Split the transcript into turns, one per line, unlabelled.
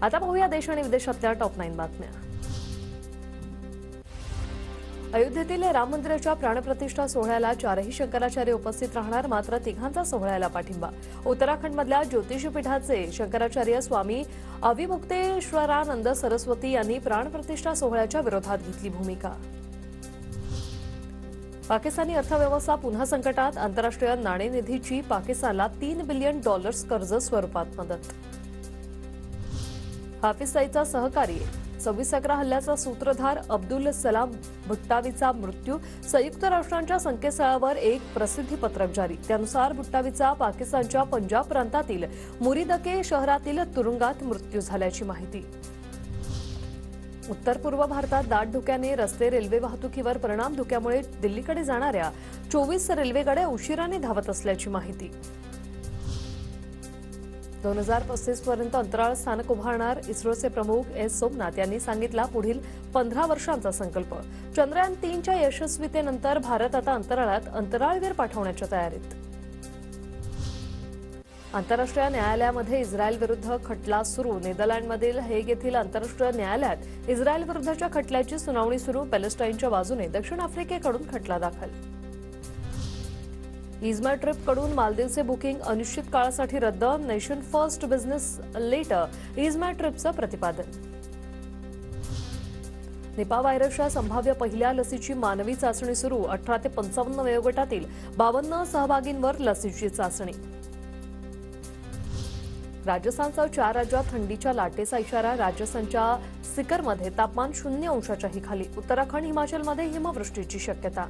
आता पाहूया देश आणि विदेशातल्या टॉप 9 बातम्या। अयोध्येतील राम मंदिराच्या प्राणप्रतिष्ठा सोहळ्याला 4ही शंकराचार्य उपस्थित राहणार, मात्र तिघांचा सोहळ्याला पाठिंबा। उत्तराखंडमधल्या ज्योतिषपीठाचे शंकराचार्य स्वामी अविमुक्तेश्वरानंद सरस्वती यांनी प्राणप्रतिष्ठा सोहळ्याच्या विरोधात घेतली भूमिका। पाकिस्तानी अर्थव्यवस्था पुन्हा संकटात, आंतरराष्ट्रीय नाणेनिधीची पाकिस्तानला $3 बिलियन कर्ज स्वरूपात मदत। हाफिज सईदचा सहकारी 26/11 हल्ल्याचा सूत्रधार अब्दुल सलाम भुट्टावीचा मृत्यू। संयुक्त राष्ट्रांच्या संकेतस्थळावर एक प्रसिद्धीपत्रक जारी। त्यानुसार भुट्टावीचा पाकिस्तानच्या पंजाब प्रांतातील मुरीदके शहरातील तुरुंगात मृत्यू झाल्याची माहिती। उत्तर पूर्व भारतात दाट धुक्याने रस्ते रेल्वे वाहतुकीवर परिणाम। धुक्यामुळे दिल्लीकडे जाणाऱ्या 24 रेल्वेगाड्या उशिराने धावत असल्याची माहिती। 2035 पर्यंत अंतराळ स्थानक उभारणार इस्रोचे प्रमुख एस सोमनाथ यांनी सांगितला पुढील 15 वर्षांचा संकल्प। चंद्रयान 3च्या यशस्वीतेनंतर भारत आता अंतराळात अंतराळवीर पाठवण्याच्या तयारीत। आंतरराष्ट्रीय न्यायालयामध्ये इस्रायल विरुद्ध खटला सुरू। नेदरलँडमधील हेग येथील आंतरराष्ट्रीय न्यायालयात इस्रायल विरुद्धच्या खटल्याची सुनावणी सुरू। पॅलेस्टाईनच्या बाजूने दक्षिण आफ्रिकेकडून खटला दाखल। इजमा ट्रिपकडून मालदीवचे बुकिंग अनिश्चित काळासाठी रद्द। नेशन फर्स्ट बिझनेस लेटर इजमा ट्रिपचं प्रतिपादन। निपा व्हायरसच्या संभाव्य पहिल्या लसीची मानवी चाचणी सुरू। 18 ते 55 वयोगटातील 52 सहभागींवर लसीची चाचणी। राजस्थानसह 4 राज्यात थंडीच्या लाटेचा इशारा। राजस्थानच्या सिकरमध्ये तापमान 0 अंशाच्याही खाली। उत्तराखंड हिमाचलमध्ये हिमवृष्टीची शक्यता।